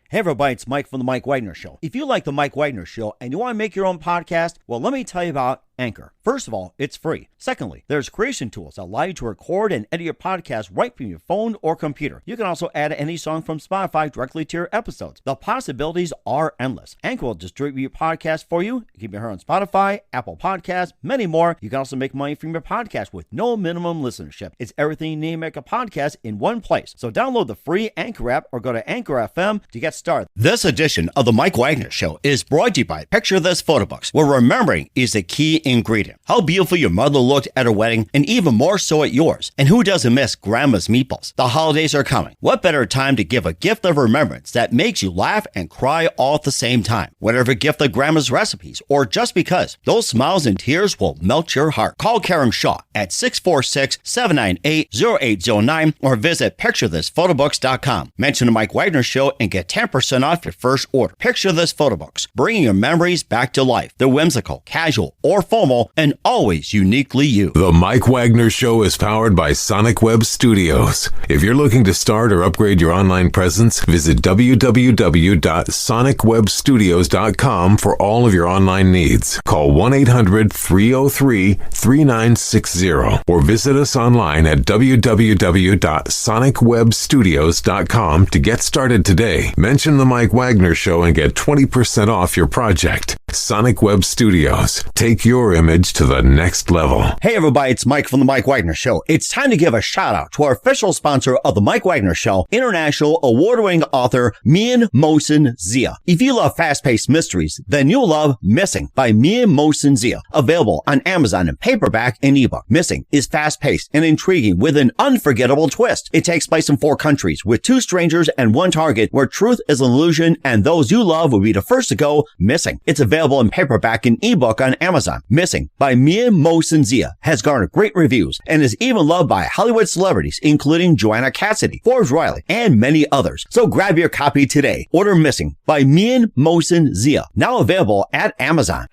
Hey everybody, it's Mike from The Mike Wagner Show. If you like The Mike Wagner Show and you want to make your own podcast, well, let me tell you about Anchor. First of all, it's free. Secondly, there's creation tools that allow you to record and edit your podcast right from your phone or computer. You can also add any song from Spotify directly to your episodes. The possibilities are endless. Anchor will distribute your podcast for you. You can be heard on Spotify, Apple Podcasts, many more. You can also make money from your podcast with no minimum listenership. It's everything you need to make a podcast in one place. So download the free Anchor app or go to Anchor FM to get started. This edition of The Mike Wagner Show is brought to you by Picture This Photo Books, where remembering is the key ingredient. How beautiful your mother looked at her wedding, and even more so at yours. And who doesn't miss Grandma's meatballs? The holidays are coming. What better time to give a gift of remembrance that makes you laugh and cry all at the same time? Whatever gift of Grandma's recipes, or just because, those smiles and tears will melt your heart. Call Karen Shaw at 646-798-0809 or visit picturethisphotobooks.com. Mention the Mike Wagner Show and get 10% off your first order. Picture This Photo Books, bringing your memories back to life. They're whimsical, casual, or formal, and always uniquely you. The Mike Wagner Show is powered by Sonic Web Studios. If you're looking to start or upgrade your online presence, visit www.sonicwebstudios.com for all of your online needs. Call 1-800-303-3960 or visit us online at www.sonicwebstudios.com to get started today. Mention the Mike Wagner Show and get 20% off your project. Sonic Web Studios. Take your image to the next level. Hey everybody, it's Mike from The Mike Wagner Show. It's time to give a shout out to our official sponsor of The Mike Wagner Show, international award-winning author Mian Mohsen Zia. If you love fast-paced mysteries, then you'll love Missing by Mian Mohsen Zia. Available on Amazon in paperback and ebook. Missing is fast-paced and intriguing with an unforgettable twist. It takes place in 4 countries with 2 strangers and 1 target where truth is an illusion and those you love will be the first to go missing. It's available in paperback and ebook on Amazon. Missing by Mian Mohsen Zia has garnered great reviews and is even loved by Hollywood celebrities including Joanna Cassidy, Forbes Riley, and many others. So grab your copy today. Order Missing by Mian Mohsen Zia, now available at Amazon.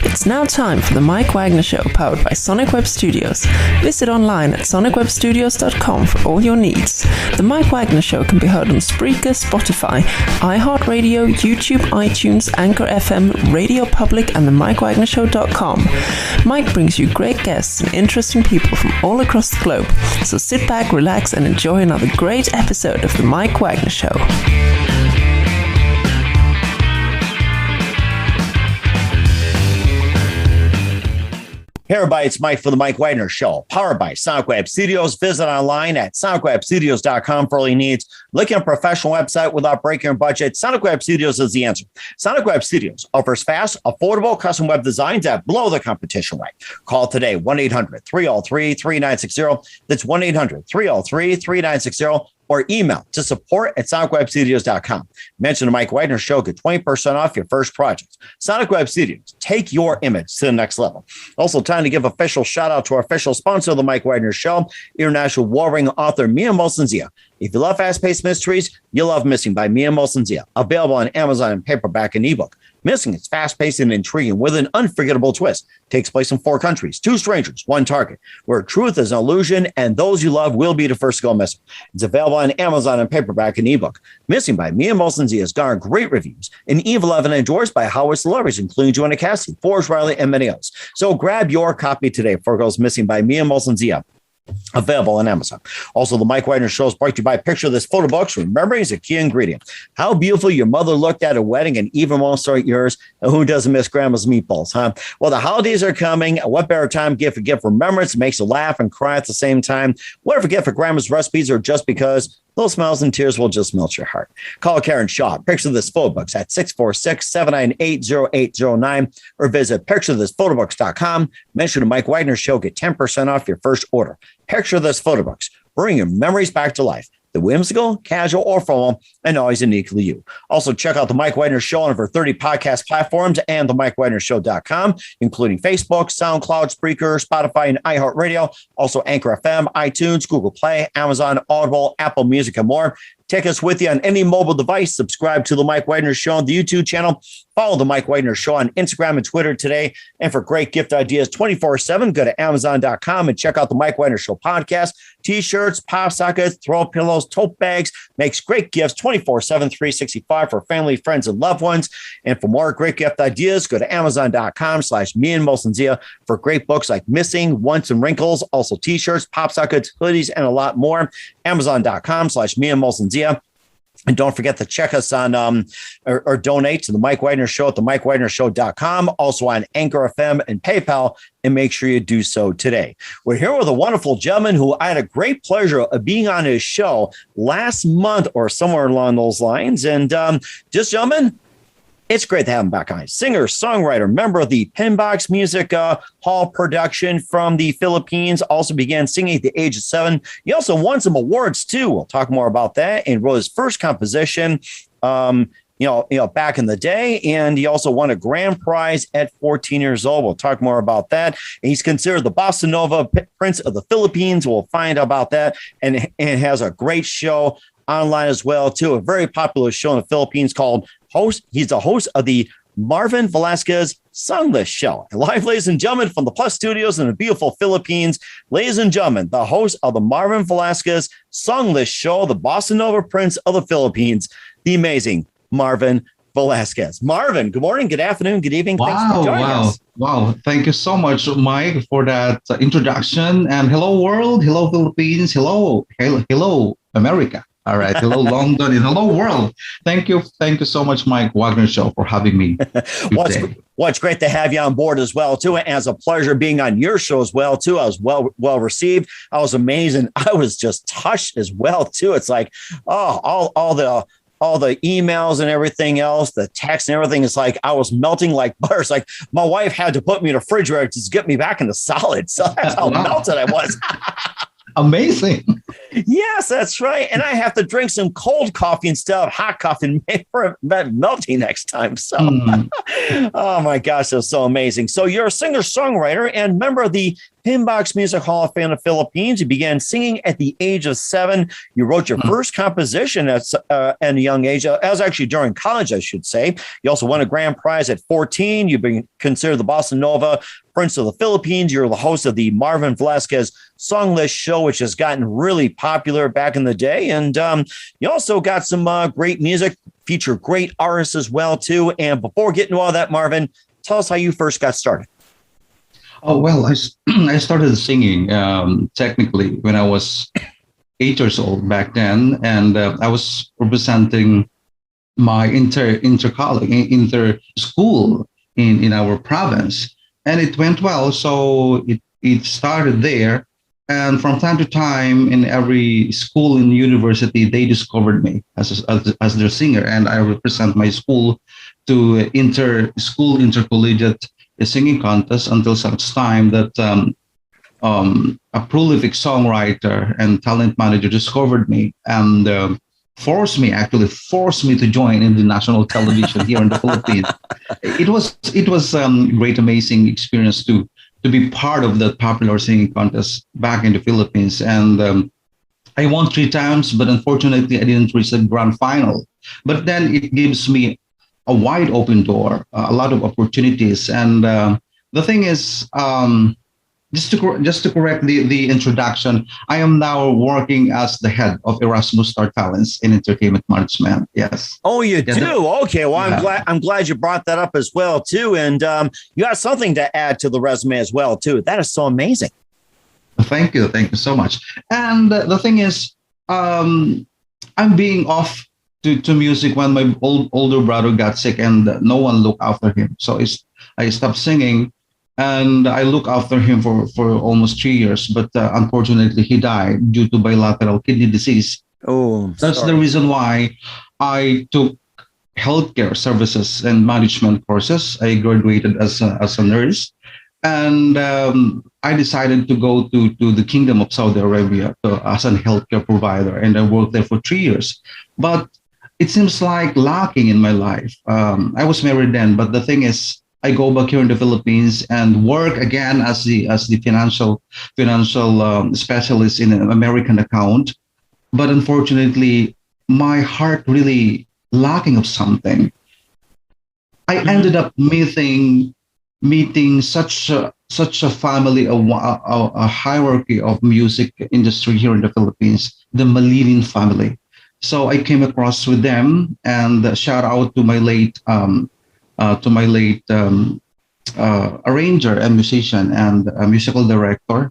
It's now time for the Mike Wagner Show, powered by Sonic Web Studios. Visit online at sonicwebstudios.com for all your needs. The Mike Wagner Show can be heard on Spreaker, Spotify, iHeartRadio, YouTube, iTunes, Anchor FM, Radio Public, and themikewagnershow.com. Mike brings you great guests and interesting people from all across the globe. So sit back, relax, and enjoy another great episode of the Mike Wagner Show. Hey everybody, it's Mike for the Mike Wagner Show, powered by Sonic Web Studios. Visit online at sonicwebstudios.com for all your needs. Looking at a professional website without breaking your budget? Sonic Web Studios is the answer. Sonic Web Studios offers fast, affordable custom web designs that blow the competition away. Call today, 1-800-303-3960. That's 1-800-303-3960. Or email to support@sonicwebstudios.com. Mention the Mike Wagner Show, get 20% off your first project. Sonic Web Studios, take your image to the next level. Also, time to give official shout out to our official sponsor of the Mike Wagner Show, international warring author Mian Mohsen Zia. If you love fast-paced mysteries, you'll love Missing by Mian Mohsen Zia. Available on Amazon in paperback and ebook. Missing is fast-paced and intriguing with an unforgettable twist. Takes place in 4 countries, 2 strangers, 1 target, where truth is an illusion and those you love will be the first to go missing. It's available on Amazon in paperback and ebook. Missing by Mian Mohsen Zia has garnered great reviews and even loved and endorsed by Hollywood celebrities, including Joanna Cassidy, Forbes Riley, and many others. So grab your copy today before it goes missing by Mian Mohsen Zia. Available on Amazon. Also, the Mike Wagner Show is brought to you by Picture This Photo Books. Remembering is a key ingredient. How beautiful your mother looked at a wedding, and even more so at yours. And who doesn't miss Grandma's meatballs, huh? Well, the holidays are coming. What better time to give a gift remembrance? It makes you laugh and cry at the same time. Whatever gift for Grandma's recipes or just because, those smiles and tears will just melt your heart. Call Karen Shaw, Picture This Photo Books at 646-798-0809 or visit picturethisphotobooks.com. Mention the Mike Wagner Show, get 10% off your first order. Picture This Photo Books, bring your memories back to life. The whimsical, casual, or formal, and always uniquely you. Also, check out the Mike Wagner Show on over 30 podcast platforms and themikewagnershow.com, including Facebook, SoundCloud, Spreaker, Spotify, and iHeartRadio. Also, Anchor FM, iTunes, Google Play, Amazon, Audible, Apple Music, and more. Take us with you on any mobile device. Subscribe to The Mike Wagner Show on the YouTube channel. Follow The Mike Wagner Show on Instagram and Twitter today. And for great gift ideas 24/7, go to Amazon.com and check out The Mike Wagner Show podcast. T-shirts, pop sockets, throw pillows, tote bags. Makes great gifts 24/7, 365 for family, friends, and loved ones. And for more great gift ideas, go to Amazon.com/me and Molson for great books like Missing, Once, and Wrinkles. Also T-shirts, pop sockets, hoodies, and a lot more. Amazon.com/me and Molson. And don't forget to check us on or donate to the Mike Wagner Show at themikewagnershow.com, also on Anchor FM and PayPal, and make sure you do so today. We're here with a wonderful gentleman who I had a great pleasure of being on his show last month or somewhere along those lines. And just, gentlemen, it's great to have him back on. Singer, songwriter, member of the Pinbox Music Hall production from the Philippines. Also began singing at the age of 7. He also won some awards too. We'll talk more about that. And wrote his first composition, back in the day. And he also won a grand prize at 14 years old. We'll talk more about that. And he's considered the Bossanova Prince of the Philippines. We'll find out about that. And has a great show online as well too. A very popular show in the Philippines called He's the host of the Marvin Velasquez Song List Show. Live, ladies and gentlemen, from the Plus Studios in the beautiful Philippines, ladies and gentlemen, the host of the Marvin Velasquez Song List Show, the Bossanova Prince of the Philippines, the amazing Marvin Velasquez. Marvin, good morning, good afternoon, good evening. Thanks for joining us. Wow. Thank you so much, Mike, for that introduction. And hello, world. Hello, Philippines. Hello, America. All right. Hello, London, and hello, world. Thank you. Thank you so much, Mike Wagner Show, for having me. It's great to have you on board as well, too. And it's a pleasure being on your show as well, too. I was well received. I was amazing. I was just touched as well, too. It's like, all the emails and everything else, the text and everything is like, I was melting like butter. It's like my wife had to put me in a refrigerator to get me back into solid. So that's how melted I was. Amazing. Yes, that's right. And I have to drink some cold coffee instead of hot coffee and make for that melting next time. So, oh my gosh, that's so amazing. So you're a singer-songwriter and member of the Pinbox Music Hall of Fame of the Philippines. You began singing at the age of 7. You wrote your first composition at a young age. That was actually during college, I should say. You also won a grand prize at 14. You've been considered the Bossanova Prince of the Philippines. You're the host of the Marvin Velasquez Song List Show, which has gotten really popular back in the day. And you also got some great music, feature great artists as well, too. And before getting to all that, Marvin, tell us how you first got started. Oh, well, I started singing technically when I was 8 years old back then. And I was representing my inter school in our province. And it went well. So it started there. And from time to time, in every school and university, they discovered me as their singer. And I represent my school to intercollegiate singing contest until such time that a prolific songwriter and talent manager discovered me and forced me to join in the national television here in the Philippines. It was great, amazing experience to be part of that popular singing contest back in the Philippines. And I won 3 times, but unfortunately I didn't reach the grand final. But then it gives me a wide open door, a lot of opportunities. And the thing is, just to correct the introduction, I am now working as the head of Erasmus Star Talents in Entertainment Management. Yes. Oh, you do? Okay. Well, yeah. I'm glad you brought that up as well, too. And you got something to add to the resume as well, too. That is so amazing. Thank you. Thank you so much. And the thing is, I'm being off to music when my older brother got sick and no one looked after him. So I stopped singing and I looked after him for almost 3 years. But unfortunately, he died due to bilateral kidney disease. Oh, that's the reason why I took healthcare services and management courses. I graduated as a nurse. And I decided to go to the Kingdom of Saudi Arabia as a healthcare provider. And I worked there for 3 years. But it seems like lacking in my life. I was married then, but the thing is, I go back here in the Philippines and work again as the financial specialist in an American account. But unfortunately, my heart really lacking of something. I ended up meeting such a family, a hierarchy of music industry here in the Philippines, the Malinin family. So I came across with them, and shout out to my late arranger and musician and a musical director.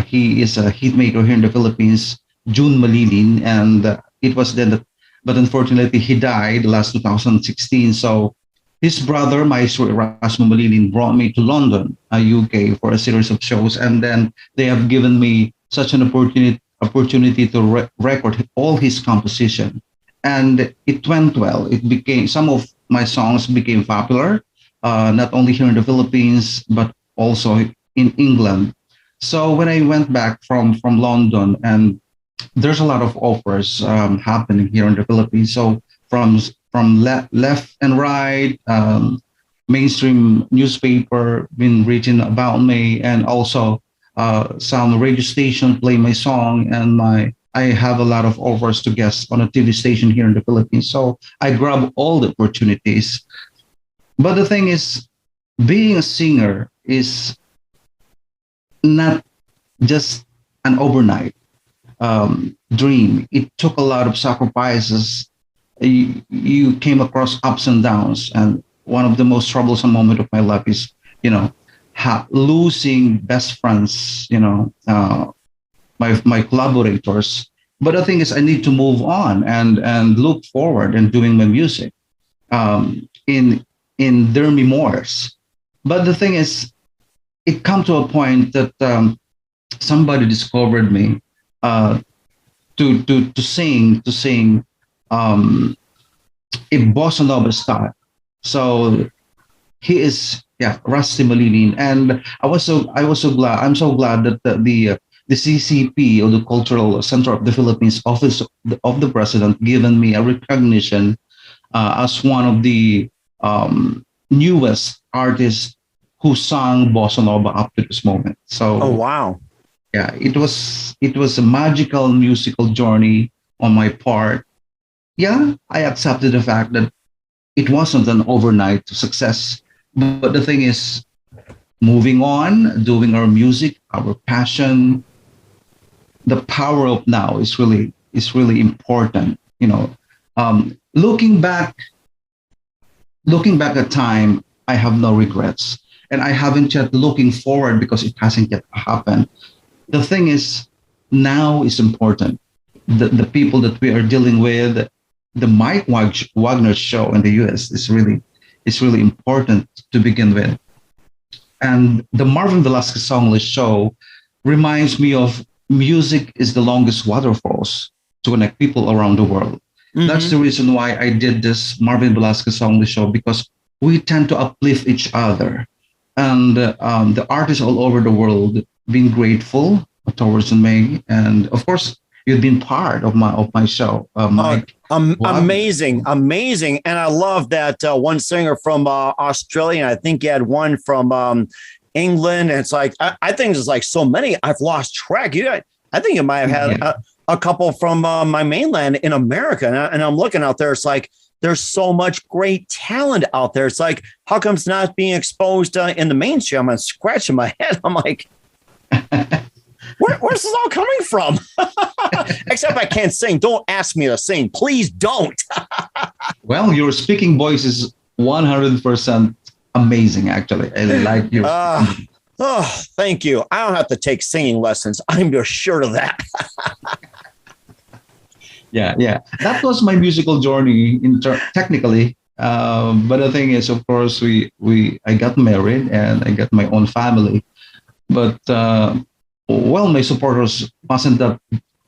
He is a hit maker here in the Philippines, June Malinin, and it was then that, but unfortunately he died last 2016. So his brother, Maestro Erasmo Malinin, brought me to London, UK, for a series of shows, and then they have given me such an opportunity to record all his composition, and it went well. It became some of my songs became popular, not only here in the Philippines but also in England. So when I went back from London, and there's a lot of offers happening here in the Philippines. So left and right, mainstream newspaper been written about me, and also some radio station play my song, and I have a lot of offers to guest on a TV station here in the Philippines. So I grab all the opportunities. But the thing is, being a singer is not just an overnight dream. It took a lot of sacrifices. You came across ups and downs, and one of the most troublesome moment of my life is, losing best friends, my collaborators. But the thing is, I need to move on and look forward and doing my music in their memoirs. But the thing is, it come to a point that somebody discovered me to sing a bossa nova style. So he is Rusty Malinin, and I was so glad. I'm so glad that the CCP, or the Cultural Center of the Philippines Office of the President, given me a recognition as one of the newest artists who sang bossa nova up to this moment. So, oh wow, yeah, it was a magical musical journey on my part. Yeah, I accepted the fact that it wasn't an overnight success, but the thing is, moving on, doing our music, our passion, the power of now is really important. Looking back at time, I have no regrets, and I haven't yet looking forward because it hasn't yet happened. The thing is, now is important. The people that we are dealing with, the Mike Wagner show in the US is really important to begin with. And the Marvin Velasquez Songless show reminds me of music is the longest waterfalls to connect people around the world. Mm-hmm. That's the reason why I did this Marvin Velasquez Songless show, because we tend to uplift each other. And the artists all over the world being grateful towards me. And of course, you've been part of my show, Mike. Amazing. And I love that one singer from Australia. I think you had one from England. And it's like, I think there's like so many, I've lost track. I think you might have had a couple from my mainland in America. And I'm looking out there. It's like, there's so much great talent out there. It's like, how come it's not being exposed in the mainstream? I'm scratching my head. I'm like, where's this all coming from? Except I can't sing. Don't ask me to sing. Please don't. Well, your speaking voice is 100% amazing, actually. I like you. Thank you. I don't have to take singing lessons. I'm sure of that. Yeah. That was my musical journey technically. But the thing is, of course, I got married and I got my own family. But my supporters wasn't that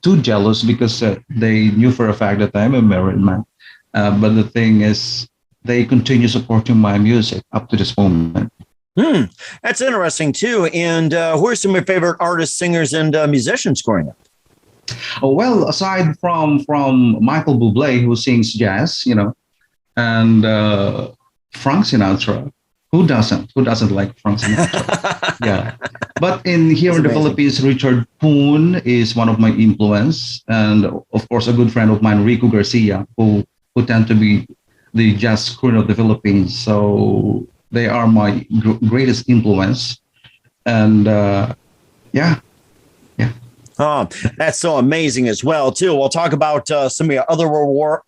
too jealous, because they knew for a fact that I'm a married man. But the thing is, they continue supporting my music up to this moment. That's interesting too. And who are some of your favorite artists, singers, and musicians growing up? Well, aside from Michael Bublé, who sings jazz, and Frank Sinatra, Who doesn't like Frank Sinatra? Yeah. But in here That's in the amazing. Philippines, Richard Poon is one of my influence, and of course, a good friend of mine, Rico Garcia, who tend to be the jazz queen of the Philippines. So they are my greatest influence, and yeah, yeah. Oh, that's so amazing as well, too. We'll talk about some of your other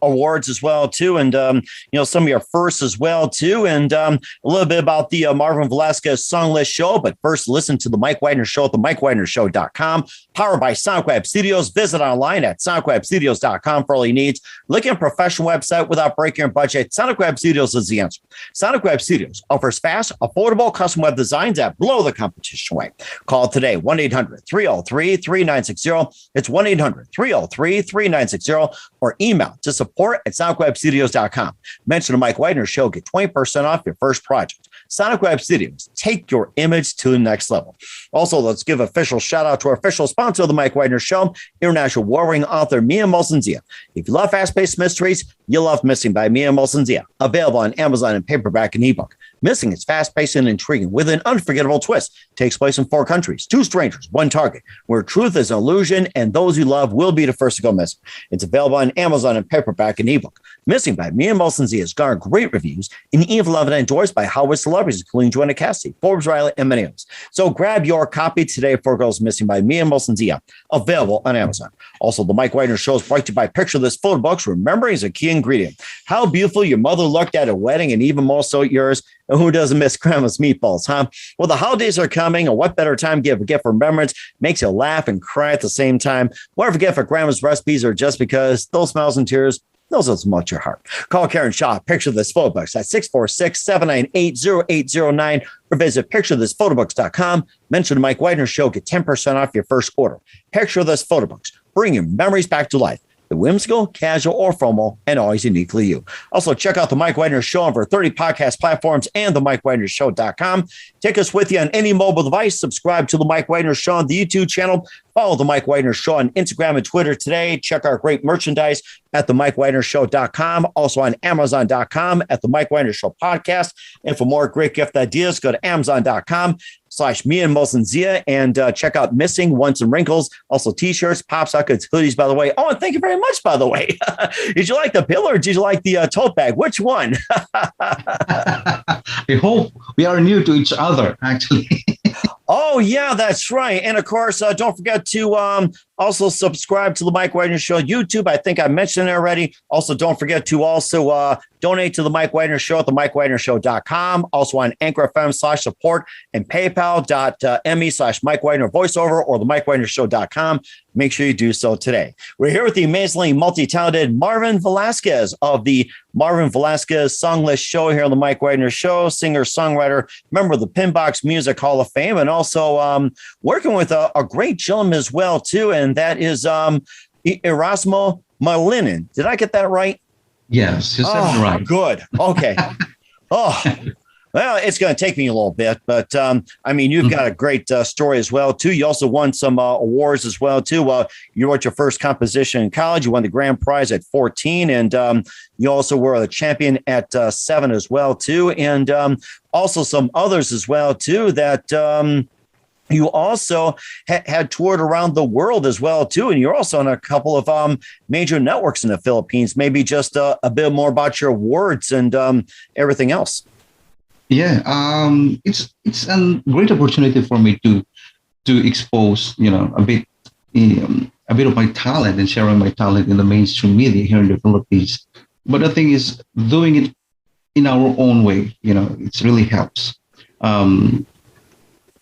awards as well, too, and, some of your firsts as well, too, and a little bit about the Marvin Velasquez Song List Show. But first, listen to The Mike Wagner Show at themikewagnershow.com, powered by Sonic Web Studios. Visit online at sonicwebstudios.com for all your needs. Looking at a professional website without breaking your budget? Sonic Web Studios is the answer. Sonic Web Studios offers fast, affordable custom web designs that blow the competition away. Call today, 1-800-303-3960. It's 1-800-303-3960 or email to support@sonicwebstudios.com. Mention the Mike Wagner Show. Get 20% off your first project. Sonic Web Studios. Take your image to the next level. Also, let's give official shout out to our official sponsor of the Mike Wagner Show, international warring author Mia Molson-Zia. If you love fast-paced mysteries, you'll love Missing by Mia Molson-Zia. Available on Amazon in paperback and ebook. Missing is fast-paced and intriguing with an unforgettable twist. Takes place in 4 countries, 2 strangers, 1 target, where truth is an illusion and those you love will be the first to go missing. It's available on Amazon in paperback and ebook. Missing by Mia Molson-Zia has garnered great reviews and even loved and endorsed by Hollywood celebrities, including Joanna Cassidy, Forbes Riley, and many others. So grab your copy today for Girls Missing by Mia Molson-Zia, available on Amazon. Also, the Mike Wagner Show is brought to you by Picture This Photo Books. Remembering is a key ingredient. How beautiful your mother looked at a wedding, and even more so yours. And who doesn't miss grandma's meatballs, huh? Well, the holidays are coming, and what better time to give a gift for remembrance? Makes you laugh and cry at the same time. Whatever gift for grandma's recipes or just because those smiles and tears, those as much your heart. Call Karen Shaw, Picture This Photo Books at 646-798-0809 or visit picturethisphotoBooks.com. Mention the Mike Wagner Show, get 10% off your first order. Picture This Photo Books, bring your memories back to life. The whimsical, casual, or formal, and always uniquely you. Also, check out the Mike Wagner Show on over 30 podcast platforms and the MikeWagnerShow.com. Take us with you on any mobile device. Subscribe to the Mike Wagner Show on the YouTube channel. Follow the Mike Wagner Show on Instagram and Twitter today. Check our great merchandise at the MikeWagnerShow.com. Also on Amazon.com at the Mike Wagner Show podcast. And for more great gift ideas, go to Amazon.com/Mia Molson-Zia and check out Missing, Once and Wrinkles. Also t-shirts, pop sockets, hoodies, by the way. Oh, and thank you very much, by the way. Did you like the pill or did you like the tote bag? Which one? I hope we are new to each other, actually. Oh, yeah, that's right. And of course, don't forget to also subscribe to the Mike Wagner Show YouTube. I think I mentioned it already. Also, don't forget to also donate to the Mike Wagner Show at themikewagnershow.com. Also on Anchor FM/support and PayPal.me/Mike Wagner voiceover or themikewagnershow.com. Make sure you do so today. We're here with the amazingly multi-talented Marvin Velasquez of the Marvin Velasquez Song List Show here on the Mike Wagner Show, singer, songwriter, member of the Pinbox Music Hall of Fame, and also working with a great gentleman as well, too, and that is Erasmo Malinin. Did I get that right? Yes, you said it right. Good. Okay. Well, it's going to take me a little bit, but you've got a great story as well, too. You also won some awards as well, too. You wrote your first composition in college. You won the grand prize at 14, and you also were a champion at 7 as well, too. And also some others as well, too, that you also had toured around the world as well, too. And you're also on a couple of major networks in the Philippines. Maybe just a bit more about your awards and everything else. Yeah, it's a great opportunity for me to expose, a bit of my talent and sharing my talent in the mainstream media here in the Philippines. But the thing is, doing it in our own way, it really helps.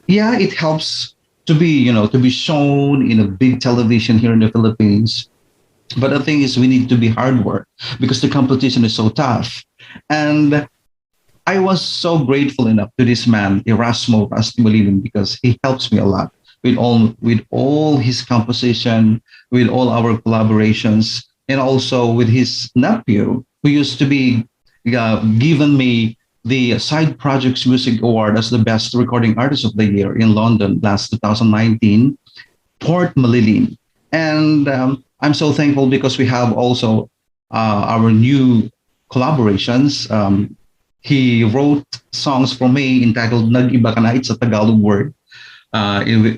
It helps to be shown in a big television here in the Philippines. But the thing is, we need to be hard work because the competition is so tough. And I was so grateful enough to this man, Erasmo Malinin, because he helps me a lot with all his composition, with all our collaborations, and also with his nephew, who used to be given me the Side Projects Music Award as the Best Recording Artist of the Year in London last 2019, Port Malinin. And I'm so thankful because we have also our new collaborations. he wrote songs for me entitled "Nag-iba Ka Na." It's a Tagalog word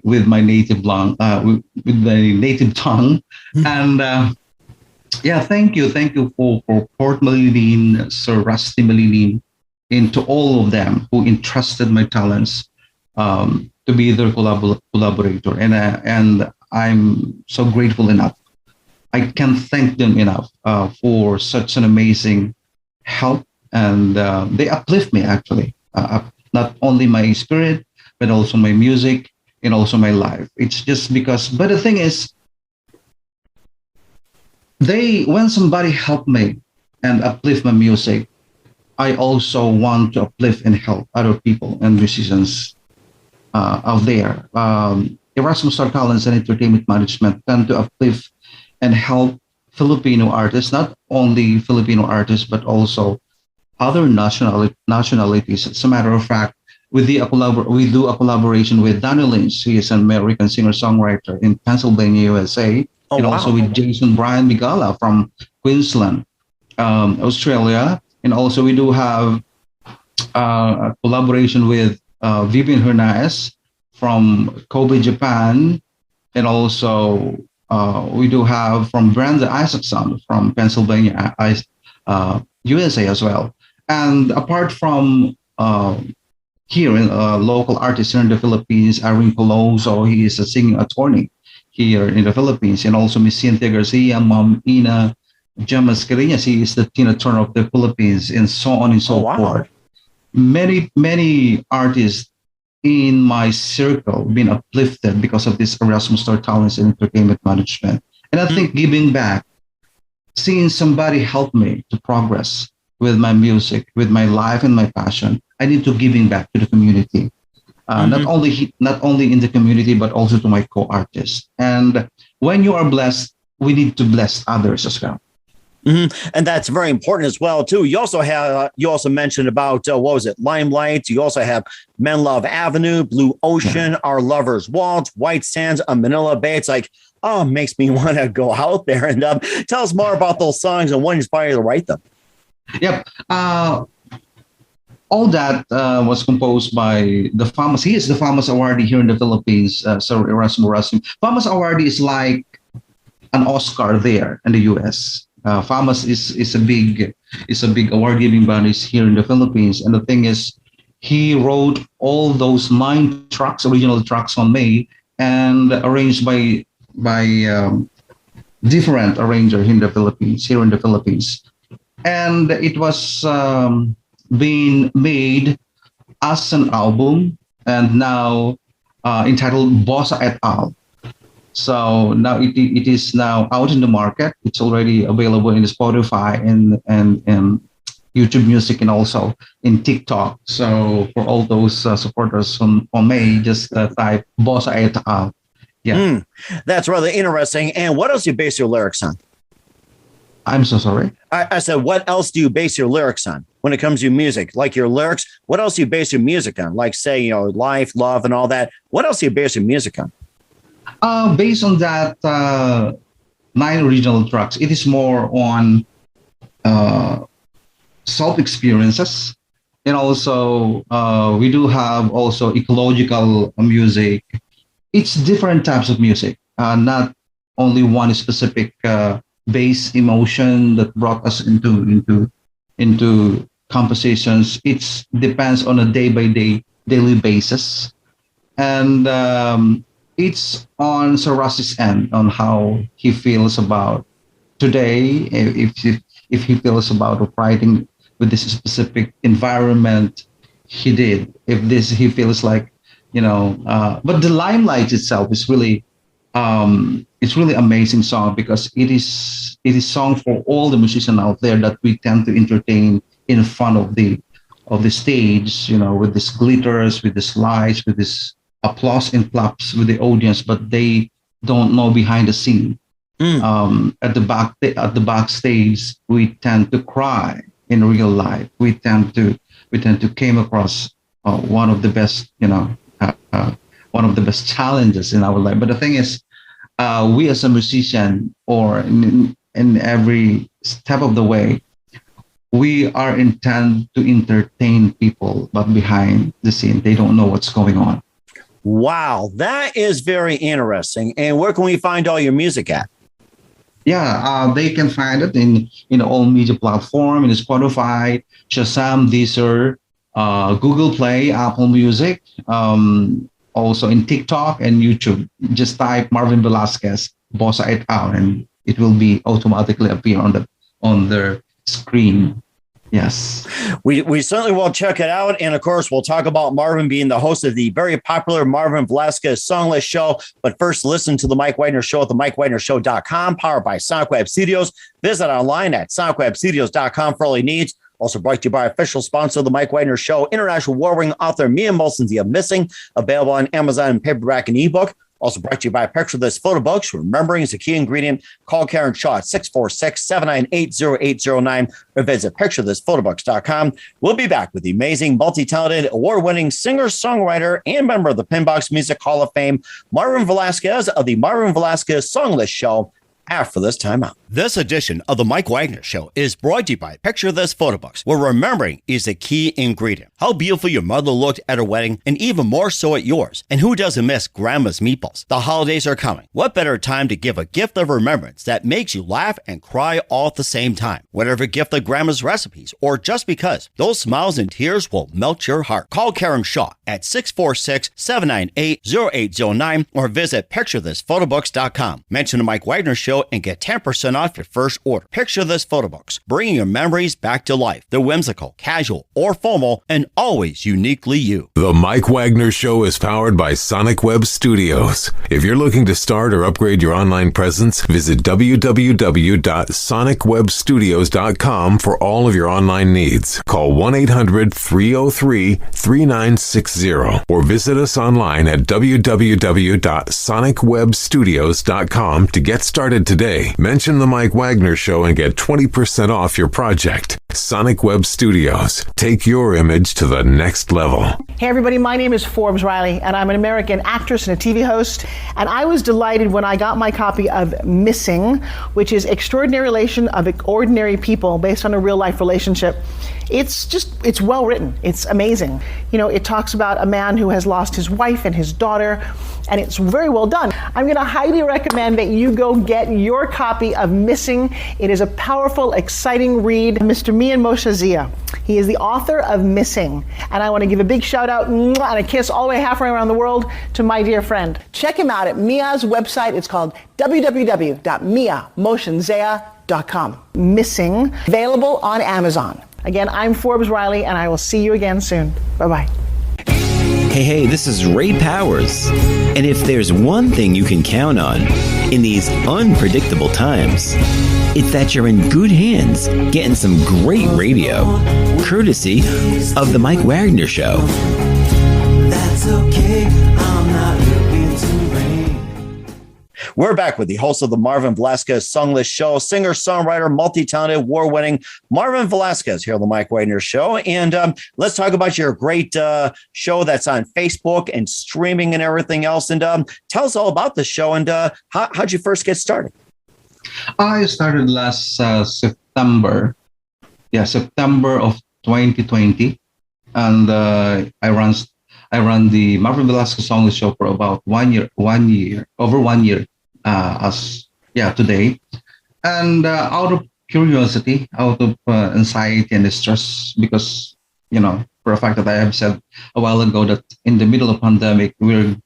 with my native with the native tongue, and yeah, thank you for Port Malilin, Sir Rusty Malilin, into all of them who entrusted my talents to be their collaborator, and I'm so grateful enough. I can't thank them enough for such an amazing help, and they uplift me actually. Not only my spirit, but also my music and also my life. It's just because, but the thing is, when somebody help me and uplift my music, I also want to uplift and help other people and musicians out there. Erasmus Star Talents and Entertainment Management tend to uplift and help Filipino artists, not only Filipino artists, but also other nationalities. As a matter of fact, we do a collaboration with Daniel Lynch. He is an American singer-songwriter in Pennsylvania, USA, and also with Jason Brian Migala from Queensland, Australia. And also we do have a collaboration with Vivian Hernandez from Kobe, Japan, and also we do have from Brenda Isaacson from Pennsylvania, USA as well. And apart from here in local artists here in the Philippines, Irene Coloso, he is a singing attorney here in the Philippines, and also Miss Cynthia Garcia, Mom Ina, Gemma Mascareñas, he is the Tina Turner of the Philippines, and so on and so forth. Many artists in my circle been uplifted because of this Erasmus Star Talents and Entertainment Management. And I think giving back, seeing somebody help me to progress with my music, with my life and my passion, I need to giving back to the community. Not only in the community, but also to my co-artists. And when you are blessed, we need to bless others as well. And that's very important as well, too. You also mentioned about, what was it? Limelight. You also have Men Love Avenue, Blue Ocean, Our Lover's Waltz, White Sands, Manila Bay. It's like, makes me want to go out there. And tell us more about those songs and what inspired you to write them. Yep. All that was composed by he is the famous awardee here in the Philippines, Sir Erasmus. Famous awardee is like an Oscar there in the US. FAMAS is a big award giving body here in the Philippines, and the thing is, he wrote all those 9 tracks, original tracks on me, and arranged by different arranger here in the Philippines, and it was being made as an album, and now entitled Bossa et al. So now it is now out in the market. It's already available in Spotify and YouTube Music, and also in TikTok. So for all those supporters on May, just type Bossa et al. Yeah, that's rather interesting. And what else do you base your lyrics on? I'm so sorry. I said, what else do you base your lyrics on when it comes to music? Like your lyrics, what else do you base your music on? Like, say, life, love, and all that. What else do you base your music on? Based on that 9 original tracks, it is more on self-experiences. And also, we do have also ecological music. It's different types of music, not only one specific base emotion that brought us into compositions. It depends on a day-by-day, daily basis. And it's on Sir Rusty's end on how he feels about today, if he feels about writing with this specific environment he did, he feels like, but the Limelight itself is really it's really amazing song, because it is song for all the musicians out there that we tend to entertain in front of the stage, with this glitters, with this lights, with this applause and claps with the audience, but they don't know behind the scene. At the backstage, we tend to cry in real life. We tend to came across one of the best, one of the best challenges in our life. But the thing is, we as a musician, or in every step of the way, we are intended to entertain people, but behind the scene, they don't know what's going on. Wow, that is very interesting. And where can we find all your music at? Yeah, they can find it in all media platform, in Spotify, Shazam, Deezer, Google Play, Apple Music, also in TikTok and YouTube. Just type Marvin Velasquez, Bossa et al, and it will be automatically appear on their screen. Yes. We certainly will check it out. And of course, we'll talk about Marvin being the host of the very popular Marvin Velasquez Songless Show. But first, listen to the Mike Wagner Show at the MikeWagnerShow.com, powered by Sonic Web Studios. Visit online at SonicWebStudios.com for all your needs. Also brought to you by official sponsor of the Mike Wagner Show, international award-winning author Mia Molson's The Missing, available on Amazon in paperback and ebook. Also brought to you by Picture This Photo Books. Remembering is a key ingredient. Call Karen Shaw at 646-798-0809 or visit picturethisphotoBooks.com. We'll be back with the amazing, multi-talented, award-winning singer, songwriter, and member of the Pinbox Music Hall of Fame, Marvin Velasquez of the Marvin Velasquez Songless Show, after this time out. This edition of the Mike Wagner Show is brought to you by Picture This Photo Books, where remembering is a key ingredient. How beautiful your mother looked at her wedding, and even more so at yours. And who doesn't miss Grandma's meatballs? The holidays are coming. What better time to give a gift of remembrance that makes you laugh and cry all at the same time? Whatever gift of Grandma's recipes, or just because, those smiles and tears will melt your heart. Call Karen Shaw at 646-798-0809 or visit picturethisphotoBooks.com. Mention the Mike Wagner Show and get 10% off your first order. Picture This Photo Books, bringing your memories back to life. They're whimsical, casual, or formal, and always uniquely you. The Mike Wagner Show is powered by Sonic Web Studios. If you're looking to start or upgrade your online presence, visit www.sonicwebstudios.com for all of your online needs. Call 1-800-303-3960 or visit us online at www.sonicwebstudios.com to get started today. Mention the Mike Wagner Show and get 20% off your project. Sonic Web Studios. Take your image to the next level. Hey everybody, my name is Forbes Riley, and I'm an American actress and a TV host. And I was delighted when I got my copy of Missing, which is Extraordinary Relation of Ordinary People based on a real life relationship. It's well written. It's amazing. You know, it talks about a man who has lost his wife and his daughter, and it's very well done. I'm going to highly recommend that you go get your copy of Missing. It is a powerful, exciting read. Mr. Mian Moshe Zia. He is the author of Missing. And I want to give a big shout out and a kiss all the way halfway around the world to my dear friend. Check him out at Mia's website. It's called www.miamoshenzea.com. Missing, available on Amazon. Again, I'm Forbes Riley, and I will see you again soon. Bye-bye. Hey, this is Ray Powers. And if there's one thing you can count on in these unpredictable times, it's that you're in good hands getting some great radio, courtesy of The Mike Wagner Show. That's okay, I'm not looking to rain. We're back with the host of the Marvin Velasquez Songless Show, singer, songwriter, multi-talented, award-winning Marvin Velasquez here on the Mike Wagner Show. And let's talk about your great show that's on Facebook and streaming and everything else. And tell us all about the show and how'd you first get started? I started last September. Yeah, September of 2020. And I run the Marvin Velasquez Songless Show for about over 1 year. Today. And out of curiosity, out of anxiety and stress, because, you know, for a fact that I have said a while ago that in the middle of pandemic, we're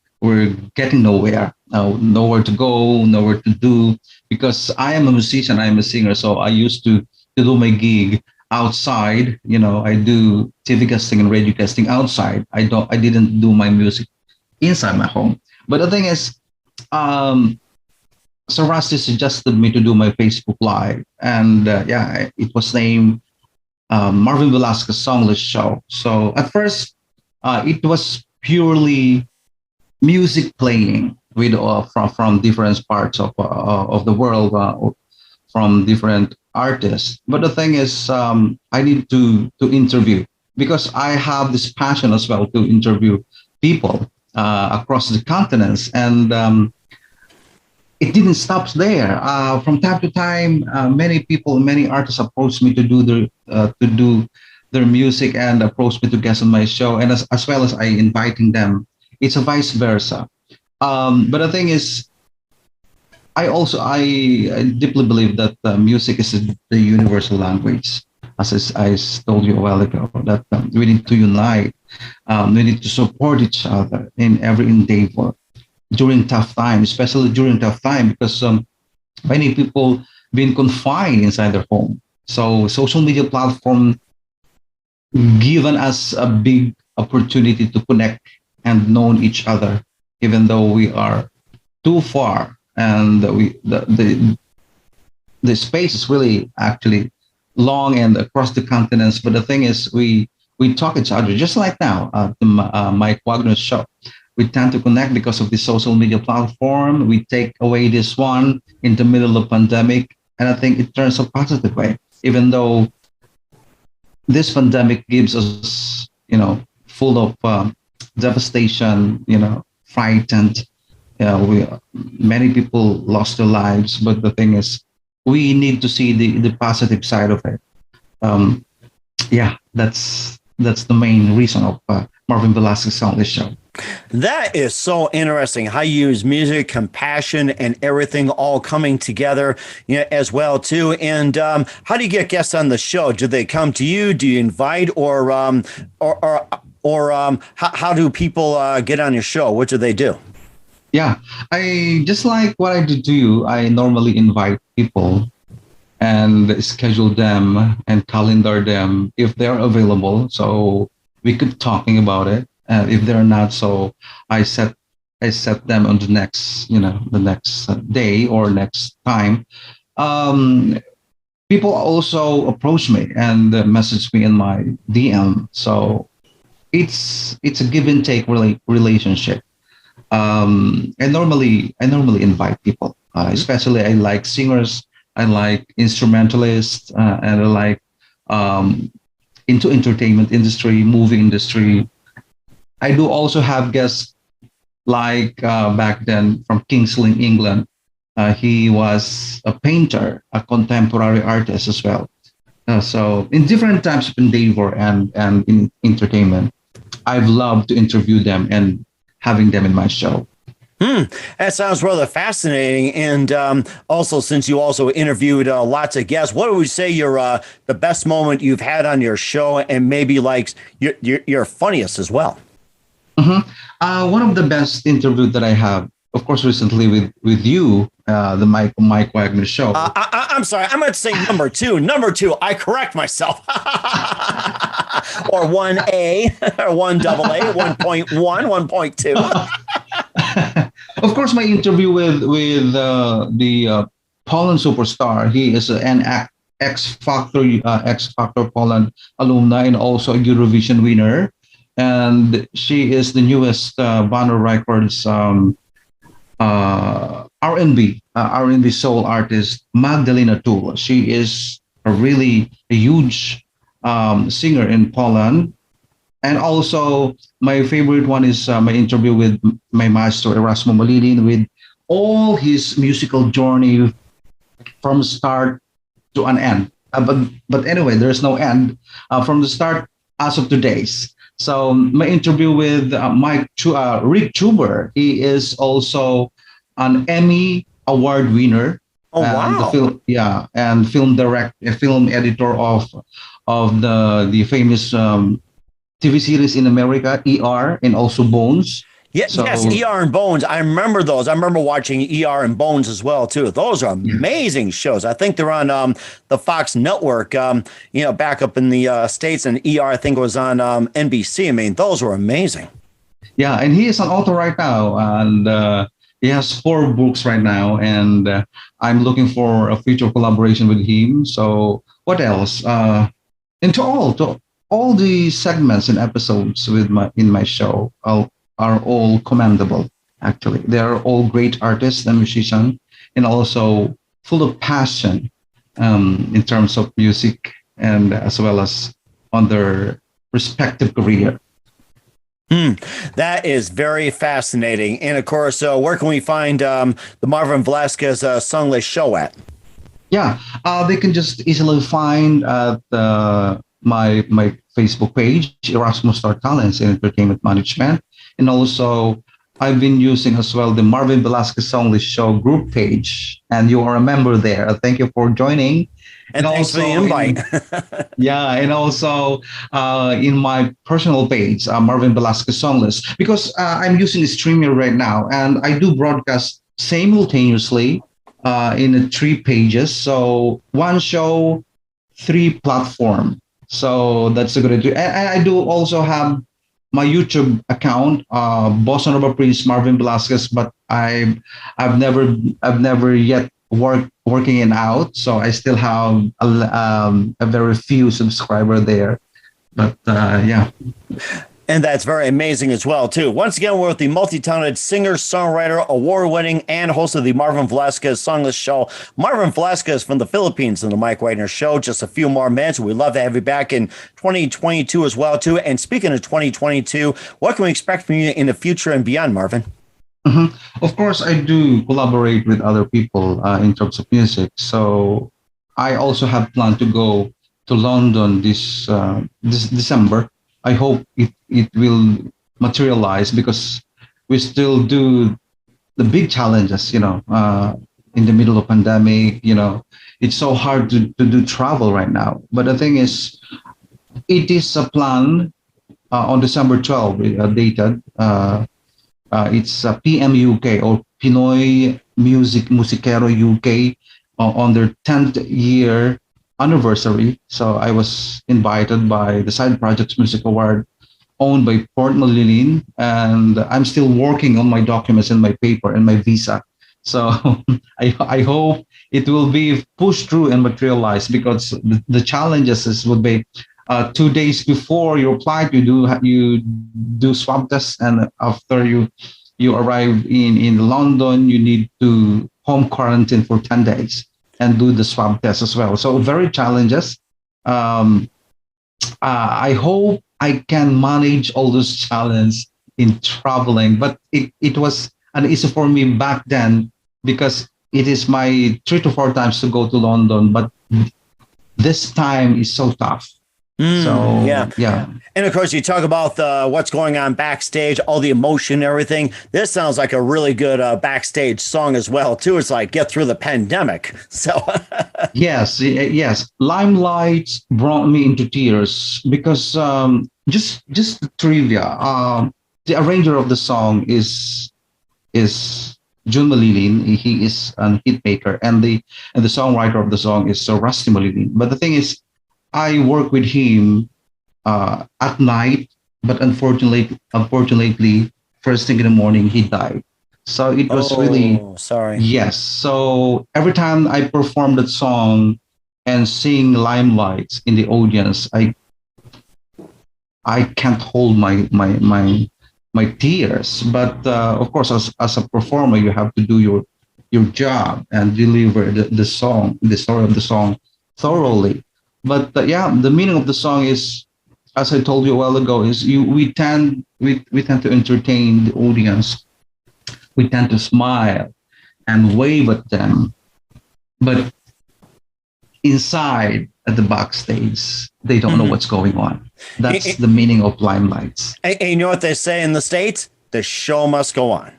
getting nowhere, nowhere to go, nowhere to do, because I am a musician, I am a singer. So I used to do my gig outside. You know, I do TV casting and radio casting outside. I didn't do my music inside my home. But the thing is, so Rusty suggested me to do my Facebook Live, and it was named Marvin Velasquez Songless Show. So at first, it was purely music playing with from different parts of the world, from different artists. But the thing is, I need to interview, because I have this passion as well to interview people across the continents. And it didn't stop there. From time to time, many people, many artists approached me to do their music and approached me to guest on my show, and as well as I inviting them. It's a vice versa. But the thing is, I deeply believe that music is the universal language. As I told you a while ago, that we need to unite, we need to support each other in every endeavor during tough time, especially during tough time, because many people been confined inside their home. So social media platform given us a big opportunity to connect and know each other, even though we are too far, and the space is really actually long and across the continents. But the thing is, we talk each other just like now at the Mike Wagner show. We tend to connect because of the social media platform. We take away this one in the middle of pandemic, and I think it turns a positive way. Even though this pandemic gives us, full of devastation, frightened. Many people lost their lives, but the thing is, we need to see the positive side of it. That's the main reason of Marvin Velasquez on this show. That is so interesting. How you use music, compassion, and everything all coming together, as well too. And how do you get guests on the show? Do they come to you? Do you invite, or how do people get on your show? What do they do? Yeah, I just like what I do. I normally invite people and schedule them and calendar them if they're available, so we could talking about it. If they're not, so I set them on the next day or next time. People also approach me and message me in my DM. So it's a give and take relationship. I normally invite people, especially I like singers, I like instrumentalists, and I like into entertainment industry, movie industry. I do also have guests like back then from Kingsley, England. He was a painter, a contemporary artist as well. So in different types of endeavor and in entertainment, I've loved to interview them and having them in my show. That sounds rather fascinating. And also, since you also interviewed lots of guests, what would you say the best moment you've had on your show, and maybe like your funniest as well? One of the best interviews that I have, of course, recently with you, the Mike Wagner show. I'm sorry, I meant to say number two. Number two, I correct myself. Or 1A, or 1AA, 1.1, 1.2. Of course, my interview with the Poland superstar. He is an X Factor Poland alumni and also a Eurovision winner. And she is the newest Banner Records R&B soul artist, Magdalena Tool. She is a huge singer in Poland. And also, my favorite one is my interview with my maestro, Erasmo Malinin, with all his musical journey from start to an end. But anyway, there's no end from the start as of today's. So my interview with Rick Chuber, he is also an Emmy Award winner. Oh, wow! And film editor of the famous TV series in America, ER, and also Bones. Yes, ER and Bones. I remember those. I remember watching ER and Bones as well too. Those are amazing shows. I think they're on the Fox network. Back up in the States, and ER I think was on NBC. I mean, those were amazing. Yeah, and he is an author right now, and he has 4 books right now, and I'm looking for a future collaboration with him. So what else? And to all the segments and episodes in my show are all commendable. Actually, they are all great artists and musicians, and also full of passion in terms of music, and as well as on their respective career. That is very fascinating. And of course, where can we find the Marvin Velasquez Songless show at? Yeah, they can just easily find at my Facebook page, Erasmus Star Talents in Entertainment Management, and also I've been using as well the Marvin Velasquez Songless Show group page, and you are a member there. Thank you for joining. And thanks for the invite. Yeah, and also in my personal page, Marvin Velasquez Songless, because I'm using Streamer right now, and I do broadcast simultaneously in the 3 pages. So one show, 3 platform. So that's a good idea. And I do also have my YouTube account, Bossanova Prince Marvin Velasquez, but I've never yet working it out. So I still have a very few subscriber there. But yeah. And that's very amazing as well, too. Once again, we're with the multi-talented singer, songwriter, award-winning, and host of the Marvin Velasquez Songless Show, Marvin Velasquez from the Philippines, and the Mike Wagner Show. Just a few more minutes. We'd love to have you back in 2022 as well, too. And speaking of 2022, what can we expect from you in the future and beyond, Marvin? Mm-hmm. Of course, I do collaborate with other people in terms of music. So I also have planned to go to London this December. I hope it will materialize because we still do the big challenges, in the middle of pandemic, it's so hard to do travel right now. But the thing is, it is a plan on December 12th, dated. It's PM UK or Pinoy Musikero UK on their 10th year anniversary. So I was invited by the Side Projects Music Award owned by Port Malilin, and I'm still working on my documents and my paper and my visa. So I hope it will be pushed through and materialized, because the challenges would be 2 days before your flight, you do swab tests, and after you arrive in London, you need to home quarantine for 10 days and do the swab test as well. So very challenges. I hope I can manage all those challenges in traveling, but it was an issue for me back then because it is my 3 to 4 times to go to London, but this time is so tough. So yeah. And of course, you talk about what's going on backstage, all the emotion and everything. This sounds like a really good backstage song as well, too. It's like get through the pandemic. So yes. Limelight brought me into tears because just the trivia. The arranger of the song is Jun Malilin. He is a hit maker, and the songwriter of the song is Rusty Malilin. But the thing is, I work with him at night, but unfortunately, first thing in the morning, he died. So it was really sorry. Yes. So every time I perform that song and sing Limelight in the audience, I can't hold my tears. But of course, as a performer, you have to do your job and deliver the song, the story of the song thoroughly. But the meaning of the song is, as I told you a while ago, is we tend to entertain the audience. We tend to smile and wave at them, but inside at the backstage, they don't know what's going on. That's the meaning of Limelights. And you know what they say in the States? The show must go on.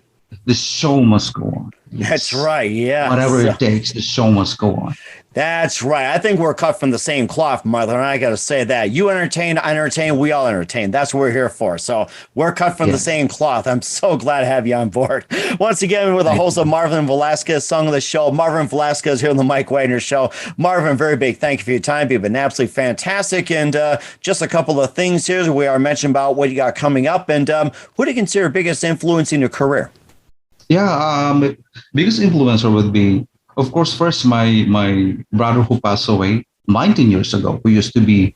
The show must go on. Yes. That's right. Yeah. Whatever it takes, the show must go on. That's right. I think we're cut from the same cloth, Mother, and I got to say that. You entertain, I entertain, we all entertain. That's what we're here for. So we're cut from the same cloth. I'm so glad to have you on board. Once again, we're the host of Marvin Velasquez, Song of the Show. Marvin Velasquez here on the Mike Wagner Show. Marvin, very big thank you for your time. You've been absolutely fantastic. And just a couple of things here. We are mentioning about what you got coming up. And who do you consider biggest influence in your career? Yeah, biggest influencer would be, of course, first my brother who passed away 19 years ago, who used to be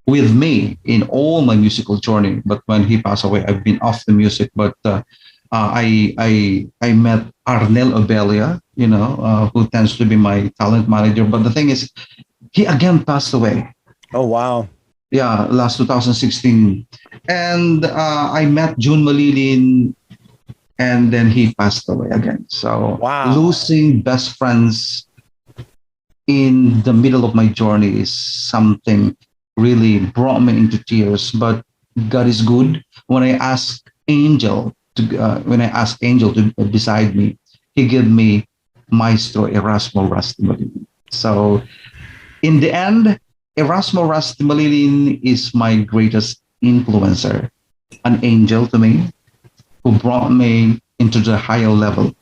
with me in all my musical journey. But when he passed away, I've been off the music. But I met Arnel Obelia, who tends to be my talent manager. But the thing is, he again passed away. Oh, wow. last 2016. And I met June Malilin, and then he passed away again. So Wow. losing best friends in the middle of my journey is something really brought me into tears. But God is good. When I asked Angel to beside me, he gave me Maestro Erasmo Rastimalin. So in the end, Erasmo Rastimalin is my greatest influencer, an angel to me, who brought me into the higher level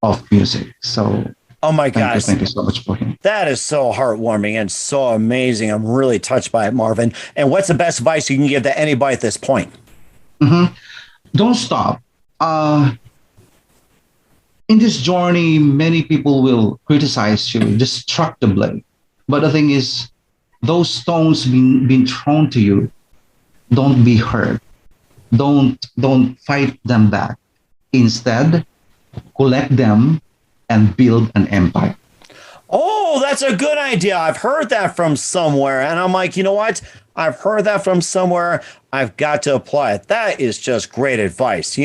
of music. So Oh my gosh. thank you so much for him. That is so heartwarming and so amazing. I'm really touched by it, Marvin. And what's the best advice you can give to anybody at this point? Don't stop. In this journey, many people will criticize you destructively. But the thing is, those stones being thrown to you, don't be hurt. Don't fight them back. Instead, collect them and build an empire. Oh, that's a good idea. I've heard that from somewhere. And I'm like, you know what? I've heard that from somewhere. I've got to apply it. That is just great advice.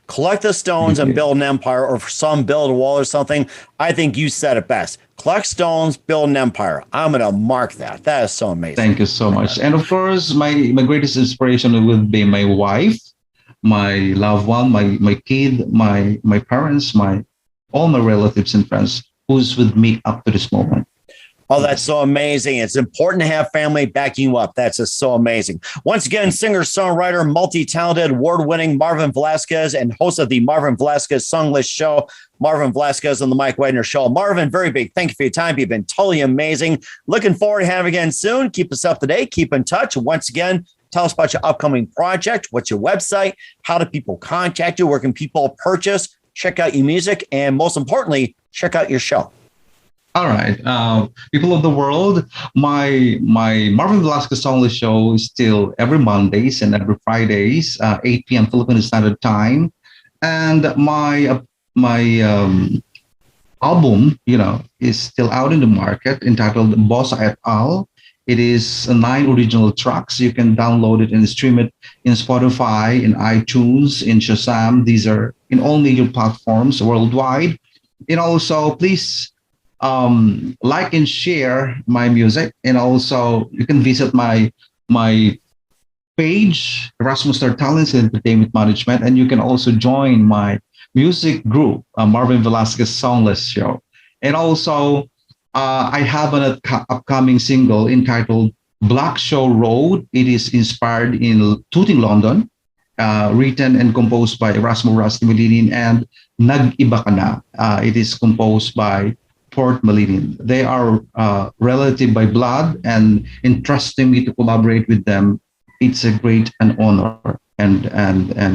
Collect the stones and build an empire, or for some, build a wall or something. I think you said it best. Collect stones, build an empire. I'm going to mark that. That is so amazing. Thank you so much. And of course, my greatest inspiration would be my wife, my loved one, my kid, my parents, all my relatives and friends who's with me up to this moment. Oh, that's so amazing. It's important to have family backing you up. That's just so amazing. Once again, singer, songwriter, multi-talented, award-winning Marvin Velasquez, and host of the Marvin Velasquez Song List Show, Marvin Velasquez on the Mike Wagner Show. Marvin, very big thank you for your time. You've been totally amazing. Looking forward to having you again soon. Keep us up to date. Keep in touch. Once again, tell us about your upcoming project. What's your website? How do people contact you? Where can people purchase, check out your music, and most importantly, check out your show? All right. People of the world, my Marvin Velasquez Song List Show is still every Mondays and every Fridays, 8 p.m. Philippine Standard Time. And my album, is still out in the market, entitled Bossa et al. It is 9 original tracks. You can download it and stream it in Spotify, in iTunes, in Shazam. These are in all major platforms worldwide. And also, please like and share my music. And also, you can visit my page, Erasmus Star Talents and Entertainment Management. And you can also join my music group, Marvin Velasquez Song List Show. And also, I have an upcoming single entitled Black Show Road. It is inspired in Tooting, London, written and composed by Erasmo Rastimalin, and Nag-iba Ka Na. It is composed by Port Malinin. They are relative by blood, and entrusting me to collaborate with them, it's a great an honor and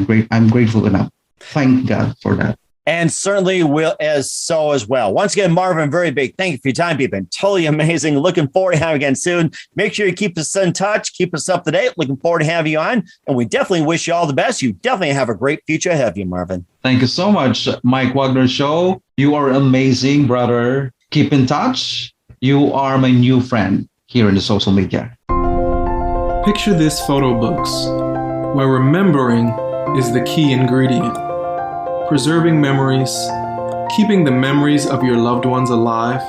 great. I'm grateful enough. Thank God for that. And certainly will as well. Once again, Marvin, very big thank you for your time. You've been totally amazing. Looking forward to having you again soon. Make sure you keep us in touch, keep us up to date. Looking forward to having you on. And we definitely wish you all the best. You definitely have a great future ahead of you, Marvin. Thank you so much, Mike Wagner Show. You are amazing, brother. Keep in touch. You are my new friend here in the social media. Picture this photo books, where remembering is the key ingredient. Preserving memories, keeping the memories of your loved ones alive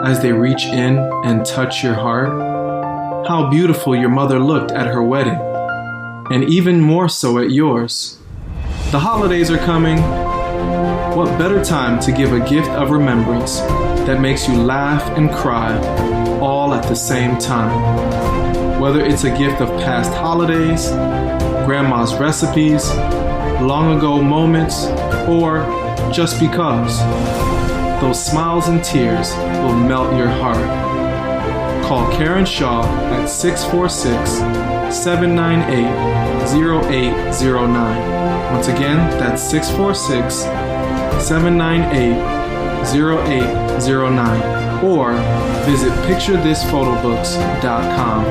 as they reach in and touch your heart. How beautiful your mother looked at her wedding, and even more so at yours. The holidays are coming. What better time to give a gift of remembrance that makes you laugh and cry all at the same time? Whether it's a gift of past holidays, grandma's recipes, long ago moments, or just because, those smiles and tears will melt your heart. Call Karen Shaw at 646-798-0809. Once again, that's 646-798-0809. Or visit picturethisphotobooks.com.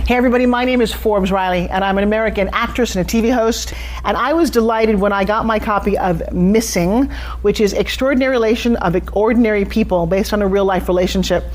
Hey everybody, my name is Forbes Riley, and I'm an American actress and a TV host. And I was delighted when I got my copy of Missing, which is Extraordinary Relation of Ordinary People based on a real life relationship.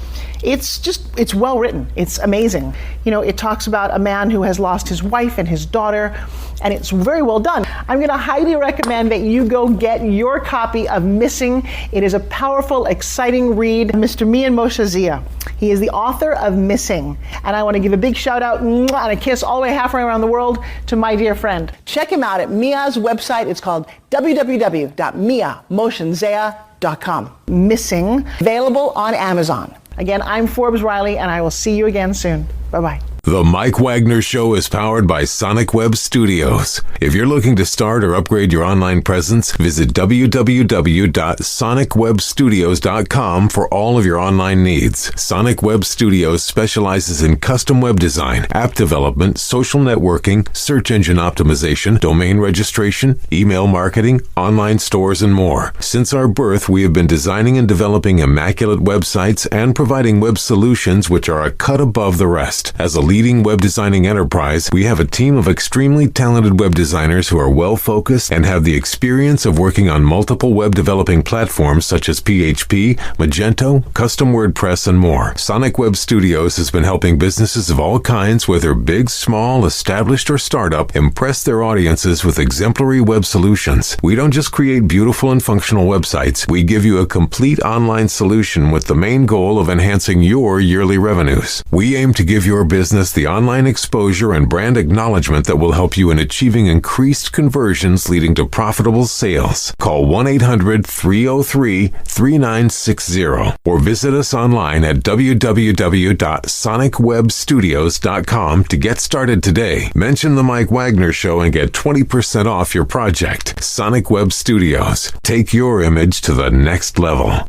It's well written. It's amazing. You know, it talks about a man who has lost his wife and his daughter, and it's very well done. I'm going to highly recommend that you go get your copy of Missing. It is a powerful, exciting read. Mr. Mian Moshe Zia. He is the author of Missing. And I want to give a big shout out and a kiss all the way halfway around the world to my dear friend. Check him out at Mia's website. It's called www.miamoshanzea.com. Missing, available on Amazon. Again, I'm Forbes Riley, and I will see you again soon. Bye-bye. The Mike Wagner Show is powered by Sonic Web Studios. If you're looking to start or upgrade your online presence, visit www.sonicwebstudios.com for all of your online needs. Sonic Web Studios specializes in custom web design, app development, social networking, search engine optimization, domain registration, email marketing, online stores, and more. Since our birth, we have been designing and developing immaculate websites and providing web solutions which are a cut above the rest. As a leading web designing enterprise, we have a team of extremely talented web designers who are well focused and have the experience of working on multiple web developing platforms such as PHP, Magento, custom WordPress, and more. Sonic Web Studios has been helping businesses of all kinds, whether big, small, established, or startup, impress their audiences with exemplary web solutions. We don't just create beautiful and functional websites, we give you a complete online solution with the main goal of enhancing your yearly revenues. We aim to give your business the online exposure and brand acknowledgement that will help you in achieving increased conversions leading to profitable sales. Call 1-800-303-3960 or visit us online at www.sonicwebstudios.com to get started today. Mention the Mike Wagner Show and get 20% off your project. Sonic Web Studios. Take your image to the next level.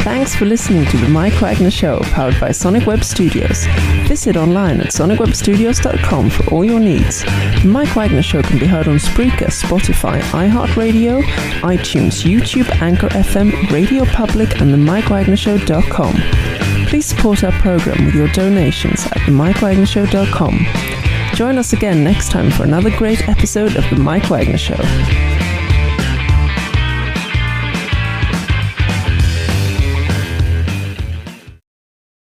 Thanks for listening to The Mike Wagner Show, powered by Sonic Web Studios. Visit online at sonicwebstudios.com for all your needs. The Mike Wagner Show can be heard on Spreaker, Spotify, iHeartRadio, iTunes, YouTube, Anchor FM, Radio Public, and themikewagnershow.com. Please support our program with your donations at themikewagnershow.com. Join us again next time for another great episode of The Mike Wagner Show.